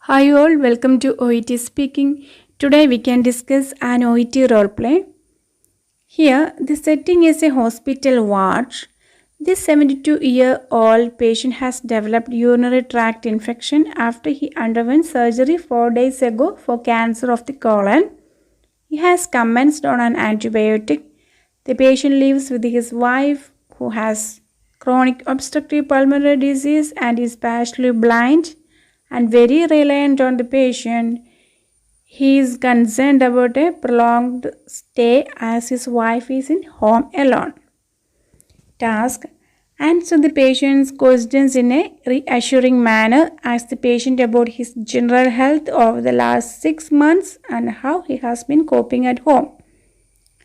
Hi all, welcome to OET Speaking. Today we can discuss an OET roleplay. Here, the setting is a hospital ward. This 72-year-old patient has developed urinary tract infection after he underwent surgery 4 days ago for cancer of the colon. He has commenced on an antibiotic. The patient lives with his wife who has chronic obstructive pulmonary disease and is partially blind and very reliant on the patient. He is concerned about a prolonged stay as his wife is in home alone. Task: answer the patient's questions in a reassuring manner. Ask the patient about his general health over the last 6 months and how he has been coping at home.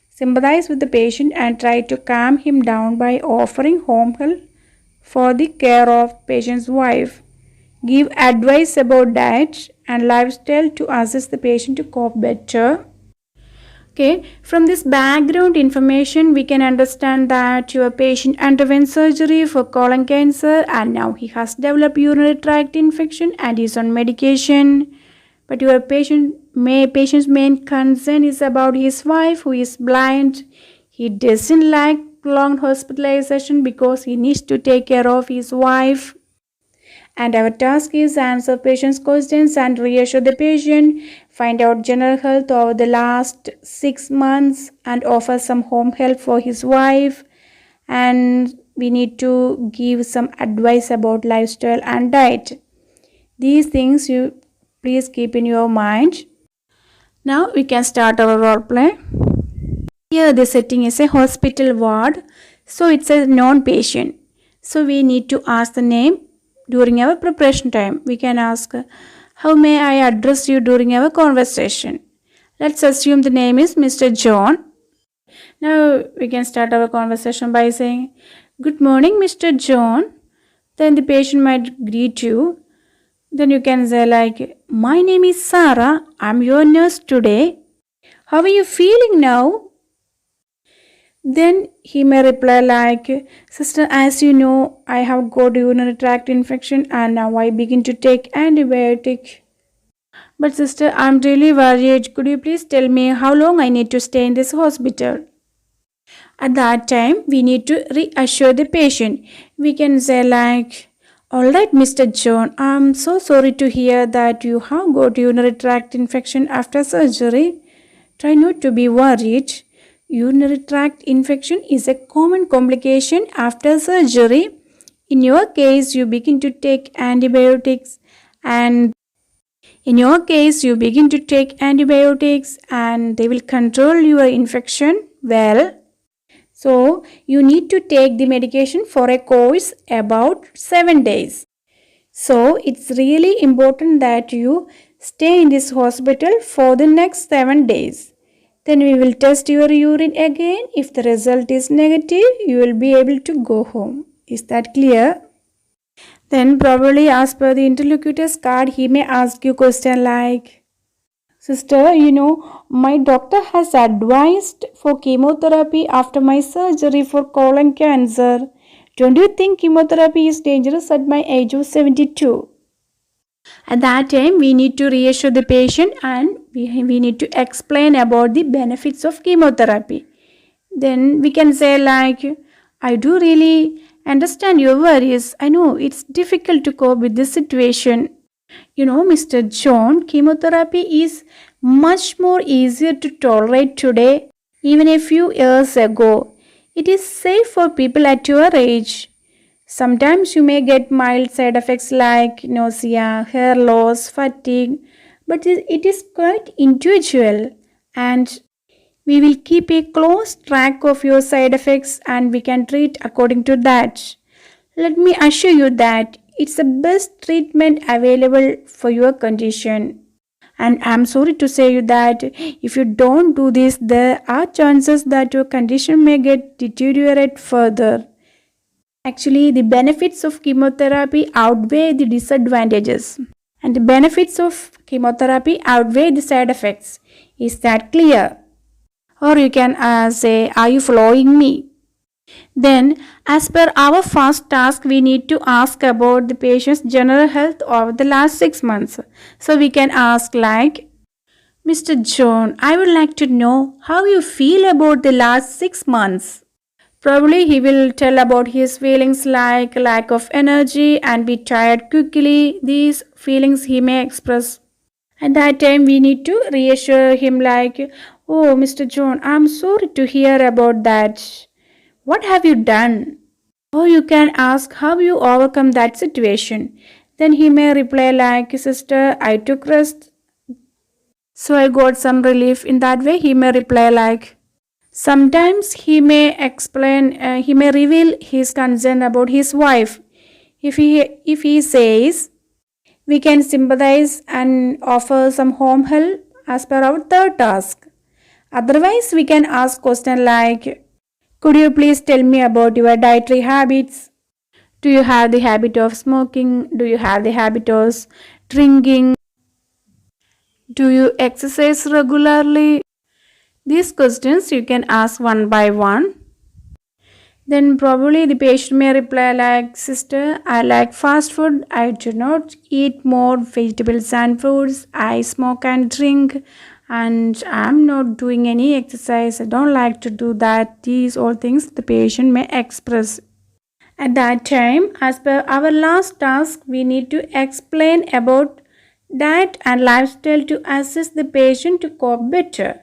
Sympathize with the patient and try to calm him down by offering home help for the care of patient's wife. Give advice about diet and lifestyle to assist the patient to cope better. Okay, from this background information, we can understand that your patient underwent surgery for colon cancer and now he has developed urinary tract infection and is on medication. But your patient's main concern is about his wife who is blind. He doesn't like prolonged hospitalization because he needs to take care of his wife. And our task is answer patient's questions and reassure the patient, find out general health over the last 6 months and offer some home help for his wife. And we need to give some advice about lifestyle and diet. These things you please keep in your mind. Now we can start our role play. Here the setting is a hospital ward, so it's a known patient. So we need to ask the name. During our preparation time, we can ask, how may I address you during our conversation? Let's assume the name is Mr. John. Now we can start our conversation by saying, good morning, Mr. John. Then the patient might greet you. Then you can say like, my name is Sarah. I'm your nurse today. How are you feeling now? Then he may reply like, sister, as you know, I have got urinary tract infection and now I begin to take antibiotic. But sister, I'm really worried. Could you please tell me how long I need to stay in this hospital? At that time, we need to reassure the patient. We can say like, alright, Mr. John, I'm so sorry to hear that you have got urinary tract infection after surgery. Try not to be worried. Urinary tract infection is a common complication after surgery. In your case, you begin to take antibiotics and they will control your infection well. So, you need to take the medication for a course about 7 days. So, it's really important that you stay in this hospital for the next 7 days. Then we will test your urine again. If the result is negative, you will be able to go home. Is that clear? Then probably as per the interlocutor's card, he may ask you question like, sister, my doctor has advised for chemotherapy after my surgery for colon cancer. Don't you think chemotherapy is dangerous at my age of 72? At that time, we need to reassure the patient and we need to explain about the benefits of chemotherapy. Then we can say like, I do really understand your worries. I know it's difficult to cope with this situation. Mr. John, chemotherapy is much more easier to tolerate today, even a few years ago. It is safe for people at your age. Sometimes you may get mild side effects like nausea, hair loss, fatigue, but it is quite individual and we will keep a close track of your side effects and we can treat according to that. Let me assure you that it's the best treatment available for your condition. And I'm sorry to say you that if you don't do this, there are chances that your condition may get deteriorate further. Actually, the benefits of chemotherapy outweigh the disadvantages. And the benefits of chemotherapy outweigh the side effects. Is that clear? Or you can say, are you following me? Then, as per our first task, we need to ask about the patient's general health over the last 6 months. So we can ask like, Mr. John, I would like to know how you feel about the last 6 months. Probably he will tell about his feelings like lack of energy and be tired quickly. These feelings he may express. At that time, we need to reassure him like, oh, Mr. John, I'm sorry to hear about that. What have you done? Or you can ask how you overcome that situation. Then he may reply like, sister, I took rest, so I got some relief. In that way, he may reply like, sometimes he may reveal his concern about his wife. If he says, we can sympathize and offer some home help as per our third task. Otherwise, we can ask question like, could you please tell me about your dietary habits? Do you have the habit of smoking? Do you have the habit of drinking? Do you exercise regularly? These questions you can ask one by one. Then probably the patient may reply like, sister, I like fast food. I do not eat more vegetables and fruits. I smoke and drink and I'm not doing any exercise. I don't like to do that. These all things the patient may express. At that time, as per our last task, we need to explain about diet and lifestyle to assist the patient to cope better.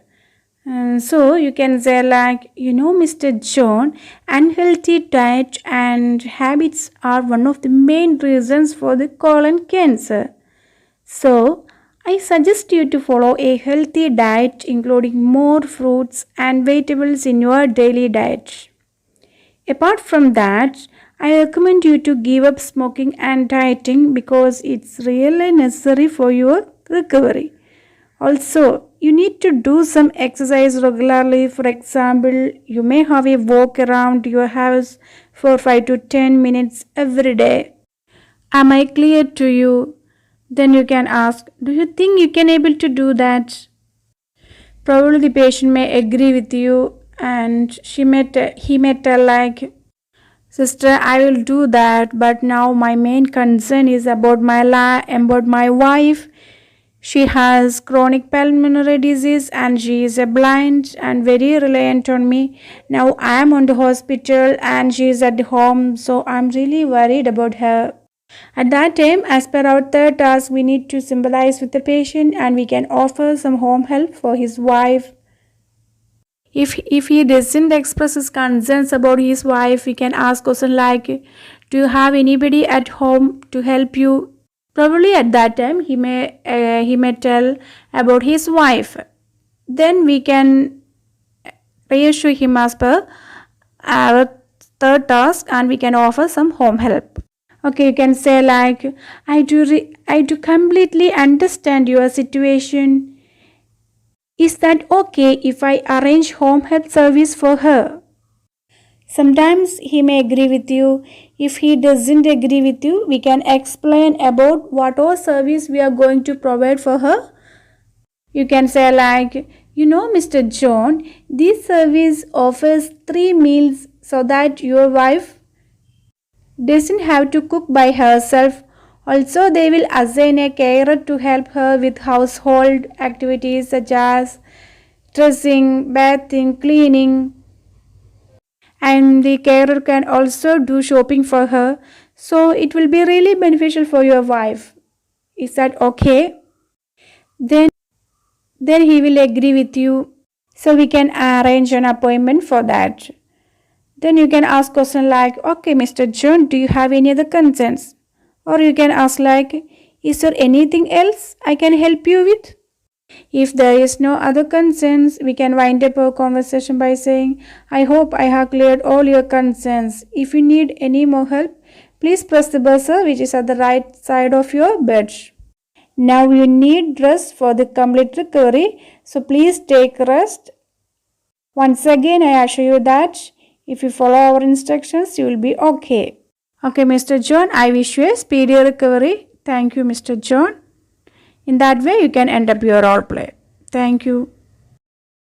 So you can say like, Mr. John, unhealthy diet and habits are one of the main reasons for the colon cancer. So I suggest you to follow a healthy diet including more fruits and vegetables in your daily diet. Apart from that, I recommend you to give up smoking and dieting because it's really necessary for your recovery. Also, you need to do some exercise regularly. For example, you may have a walk around your house for 5 to 10 minutes every day. Am I clear to you? Then you can ask, do you think you can able to do that? Probably the patient may agree with you and he may tell like, sister, I will do that, but now my main concern is about my wife. She has chronic pulmonary disease and she is a blind and very reliant on me. Now I am on the hospital and she is at home, so I'm really worried about her. At that time, as per our third task, we need to sympathize with the patient and we can offer some home help for his wife. If he doesn't express his concerns about his wife, we can ask question like, do you have anybody at home to help you? Probably at that time he may tell about his wife. Then we can reassure him as per our third task and we can offer some home help. Okay, you can say like, I do completely understand your situation. Is that okay if I arrange home health service for her? Sometimes he may agree with you. If he doesn't agree with you, we can explain about what all service we are going to provide for her. You can say like, Mr. John, this service offers 3 meals so that your wife doesn't have to cook by herself. Also, they will assign a carer to help her with household activities such as dressing, bathing, cleaning. And the carer can also do shopping for her. So it will be really beneficial for your wife. Is that okay? Then he will agree with you. So we can arrange an appointment for that. Then you can ask question like, okay, Mr. John, do you have any other concerns? Or you can ask like, is there anything else I can help you with? If there is no other concerns, we can wind up our conversation by saying, I hope I have cleared all your concerns. If you need any more help, please press the buzzer which is at the right side of your bed. Now you need rest for the complete recovery, so please take rest. Once again, I assure you that if you follow our instructions, you will be okay. Okay, Mr. John, I wish you a speedy recovery. Thank you, Mr. John. In that way, you can end up your role play. Thank you.